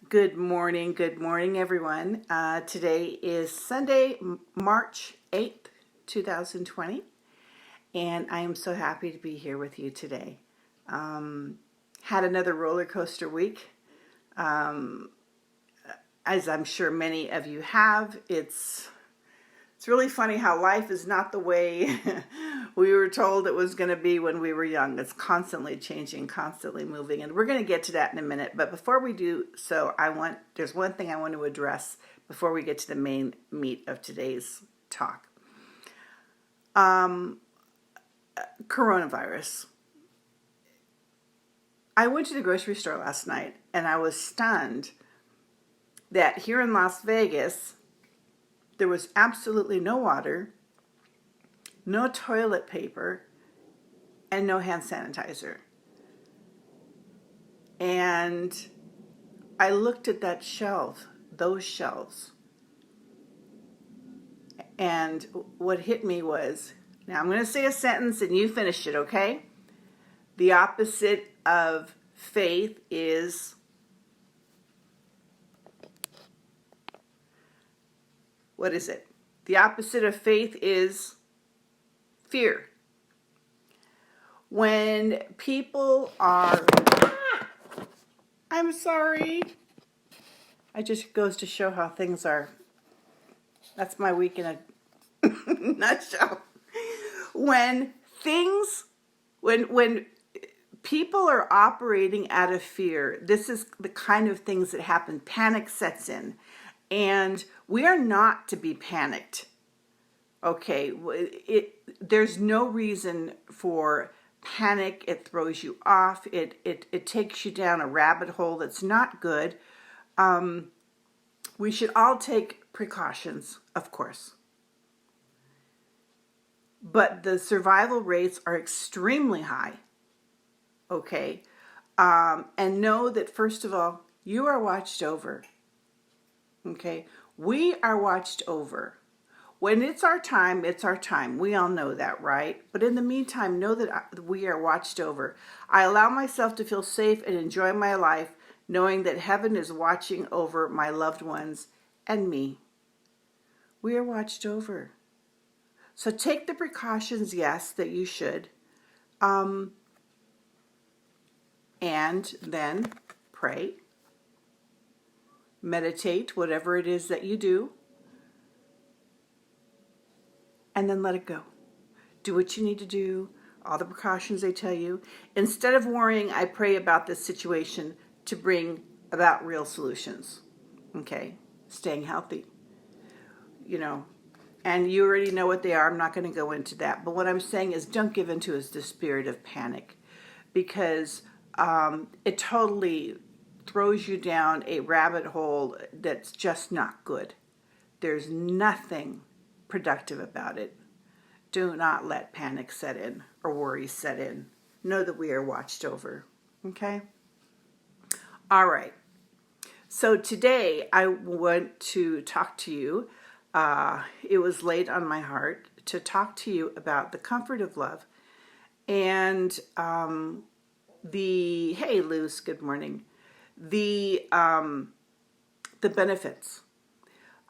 Good morning, everyone. Today is Sunday, March 8th, 2020, and I am so happy to be here with you today. Had another roller coaster week. As I'm sure many of you have, it's really funny how life is not the way we were told it was going to be when we were young. It's constantly changing, constantly moving, and we're going to get to that in a minute. But before we do so, there's one thing I want to address before we get to the main meat of today's talk. Coronavirus. I went to the grocery store last night, and I was stunned that here in Las Vegas, there was absolutely no water, no toilet paper, and no hand sanitizer. And I looked at those shelves, and what hit me was, now I'm going to say a sentence and you finish it, okay? The opposite of faith is... What is it? The opposite of faith is fear. When people are... I'm sorry. It just goes to show how things are. That's my week in a nutshell. When people are operating out of fear, this is the kind of things that happen. Panic sets in. And we are not to be panicked. Okay, there's no reason for panic. It throws you off. It takes you down a rabbit hole that's not good. We should all take precautions, of course. But the survival rates are extremely high. Okay, and know that, first of all, you are watched over. Okay, we are watched over. When it's our time, it's our time. We all know that, right? But in the meantime, know that we are watched over. I allow myself to feel safe and enjoy my life, knowing that heaven is watching over my loved ones and me. We are watched over. So take the precautions, yes, that you should. And then pray. Meditate, whatever it is that you do, and then let it go. Do what you need to do, all the precautions they tell you. Instead of worrying, I pray about this situation to bring about real solutions. Okay? Staying healthy. And you already know what they are. I'm not going to go into that. But what I'm saying is, don't give into the spirit of panic, because it totally throws you down a rabbit hole that's just not good. There's nothing productive about it. Do not let panic set in or worry set in. Know that we are watched over. Okay? All right. So today I want to talk to you. It was laid on my heart to talk to you about the comfort of love and hey, Luce, good morning. The benefits.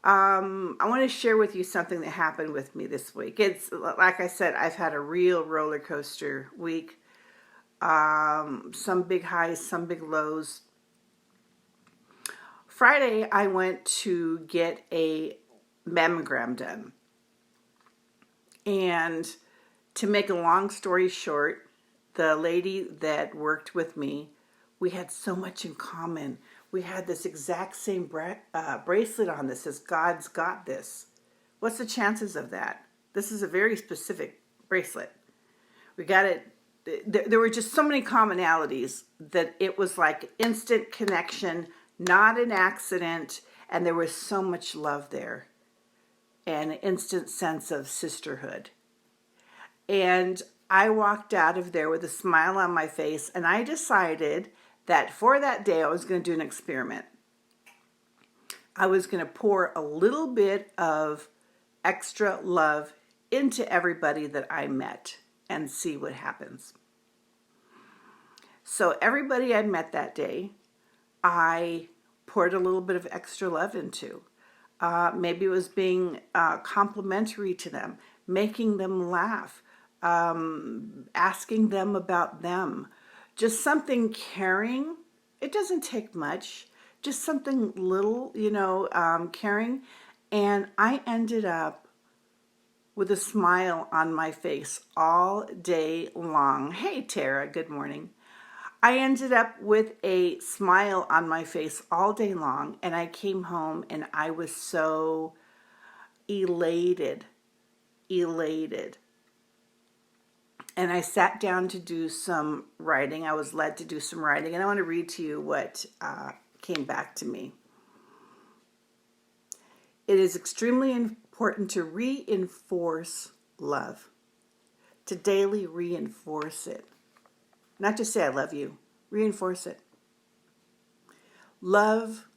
I want to share with you something that happened with me this week. It's like I said, I've had a real roller coaster week. Some big highs, some big lows. Friday, I went to get a mammogram done. And to make a long story short, the lady that worked with me, we had so much in common. We had this exact same bracelet on that says, God's got this. What's the chances of that? This is a very specific bracelet. We got it. There were just so many commonalities that it was like instant connection, not an accident, and there was so much love there and an instant sense of sisterhood. And I walked out of there with a smile on my face, and I decided that for that day I was going to do an experiment. I was going to pour a little bit of extra love into everybody that I met and see what happens. So everybody I met that day, I poured a little bit of extra love into. Maybe it was being complimentary to them, making them laugh, asking them about them. Just something caring. It doesn't take much. Just something little, caring. And I ended up with a smile on my face all day long. Hey, Tara, good morning. I ended up with a smile on my face all day long, and I came home and I was so elated. And I sat down to do some writing. I was led to do some writing, and I want to read to you what came back to me. It is extremely important to reinforce love, to daily reinforce it. Not just say I love you, reinforce it. Love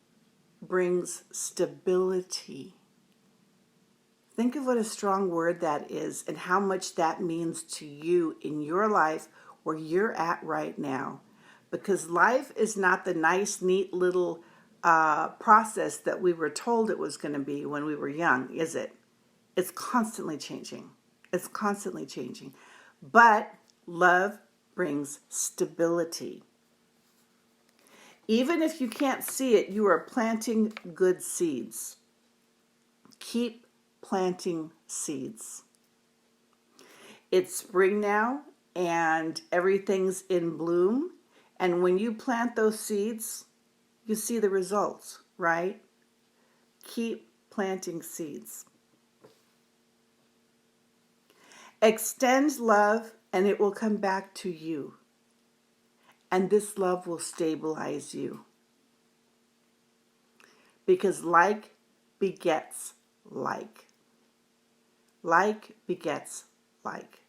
brings stability. Think of what a strong word that is and how much that means to you in your life where you're at right now. Because life is not the nice, neat little process that we were told it was going to be when we were young, is it? It's constantly changing. It's constantly changing. But love brings stability. Even if you can't see it, you are planting good seeds. Keep planting seeds. It's spring now and everything's in bloom. And when you plant those seeds, you see the results, right? Keep planting seeds. Extend love and it will come back to you. And this love will stabilize you. Because like begets like. Like begets like.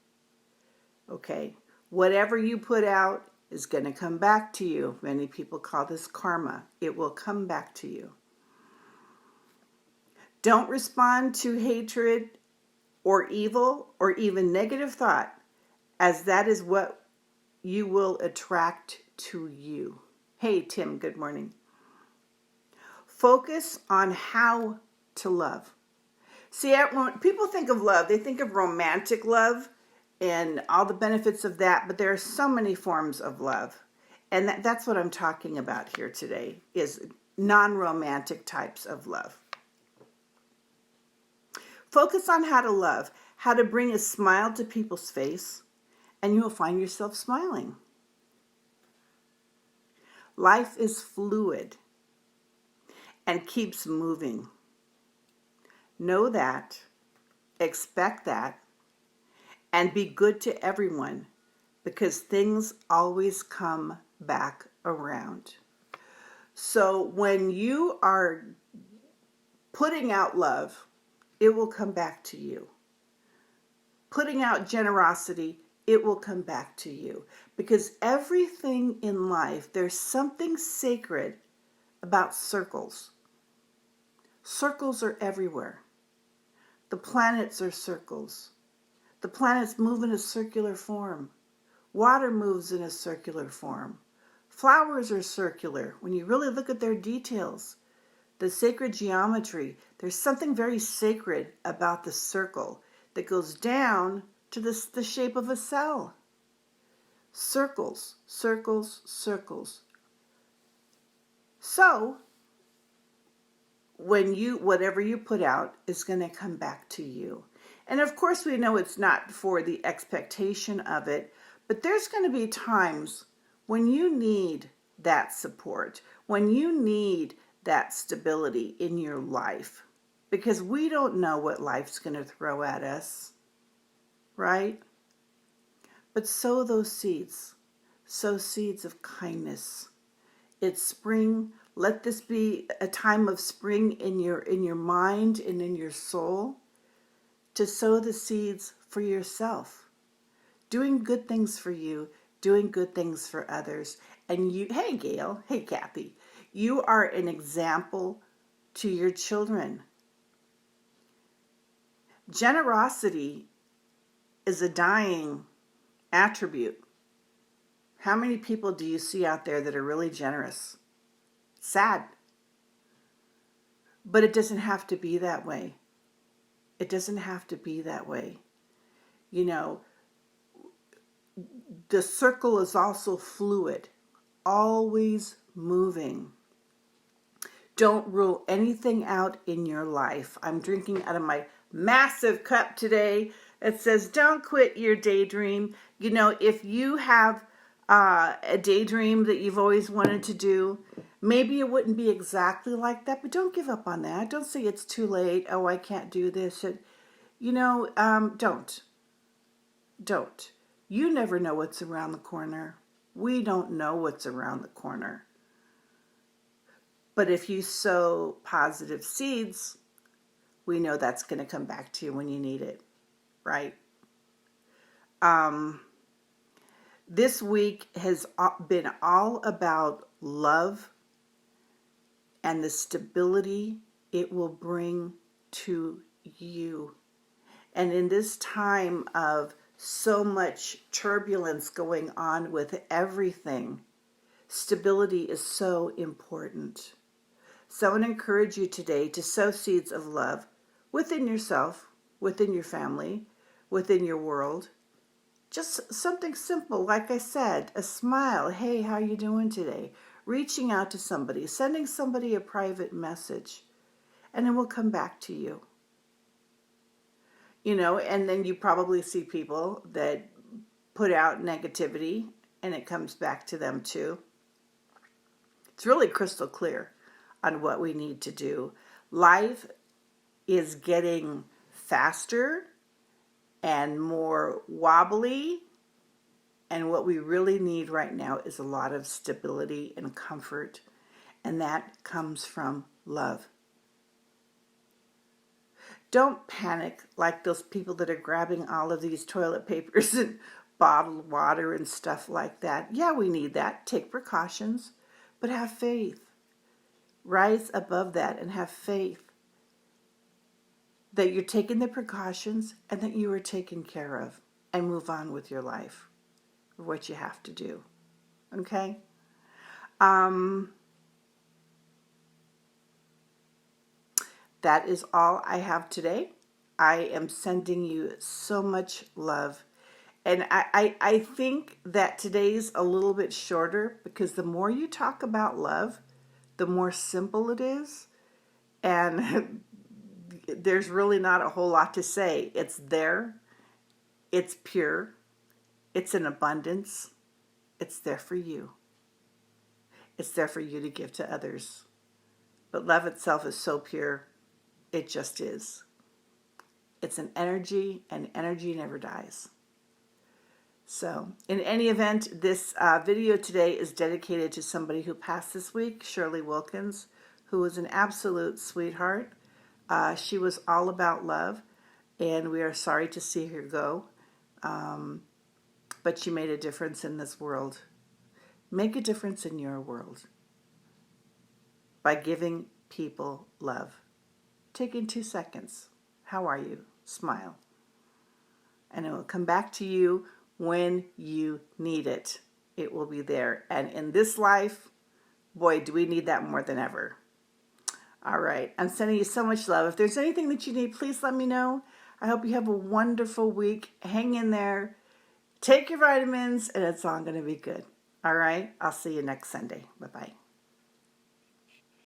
Okay? Whatever you put out is going to come back to you. Many people call this karma. It will come back to you. Don't respond to hatred or evil or even negative thought, as that is what you will attract to you. Hey, Tim, good morning. Focus on how to love. See, when people think of love, they think of romantic love and all the benefits of that, but there are so many forms of love. And that's what I'm talking about here today, is non-romantic types of love. Focus on how to love, how to bring a smile to people's face, and you will find yourself smiling. Life is fluid and keeps moving. Know that, expect that, and be good to everyone, because things always come back around. So when you are putting out love, it will come back to you. Putting out generosity, it will come back to you. Because everything in life, there's something sacred about circles. Circles are everywhere. The planets are circles. The planets move in a circular form. Water moves in a circular form. Flowers are circular. When you really look at their details, the sacred geometry, there's something very sacred about the circle that goes down to the shape of a cell. Circles, circles, circles. So, whatever you put out is going to come back to you. And of course we know it's not for the expectation of it, but there's going to be times when you need that support, when you need that stability in your life, because we don't know what life's going to throw at us, right? But sow those seeds. Sow seeds of kindness. It's spring. Let this be a time of spring in your mind and in your soul, to sow the seeds for yourself. Doing good things for you, doing good things for others. And you, hey Gail, hey Kathy, you are an example to your children. Generosity is a dying attribute. How many people do you see out there that are really generous? Sad. But it doesn't have to be that way. It doesn't have to be that way. You know, the circle is also fluid, always moving. Don't rule anything out in your life. I'm drinking out of my massive cup today. It says, don't quit your daydream. You know, if you have a daydream that you've always wanted to do, maybe it wouldn't be exactly like that, but don't give up on that. Don't say it's too late. Oh, I can't do this. Don't. Don't. You never know what's around the corner. We don't know what's around the corner. But if you sow positive seeds, we know that's going to come back to you when you need it, right? This week has been all about love and the stability it will bring to you. And in this time of so much turbulence going on with everything, stability is so important. So I want to encourage you today to sow seeds of love within yourself, within your family, within your world. Just something simple, like I said, a smile. Hey, how are you doing today? Reaching out to somebody, sending somebody a private message, and it will come back to you. You know, and then you probably see people that put out negativity and it comes back to them too. It's really crystal clear on what we need to do. Life is getting faster and more wobbly, and what we really need right now is a lot of stability and comfort, and that comes from love. Don't panic like those people that are grabbing all of these toilet papers and bottled water and stuff like that. Yeah, we need that. Take precautions, but have faith. Rise above that and have faith that you're taking the precautions and that you are taken care of, and move on with your life, what you have to do. Okay? That is all I have today. I am sending you so much love. And I think that today's a little bit shorter because the more you talk about love, the more simple it is. And there's really not a whole lot to say. It's there. It's pure. It's in abundance. It's there for you. It's there for you to give to others. But love itself is so pure. It just is. It's an energy, and energy never dies. So, in any event, this video today is dedicated to somebody who passed this week, Shirley Wilkins, who was an absolute sweetheart. She was all about love, and we are sorry to see her go. But she made a difference in this world. Make a difference in your world by giving people love. Taking 2 seconds. How are you? Smile. And it will come back to you when you need it. It will be there. And in this life, boy, do we need that more than ever. All right. I'm sending you so much love. If there's anything that you need, please let me know. I hope you have a wonderful week. Hang in there. Take your vitamins, and it's all going to be good. All right. I'll see you next Sunday. Bye-bye.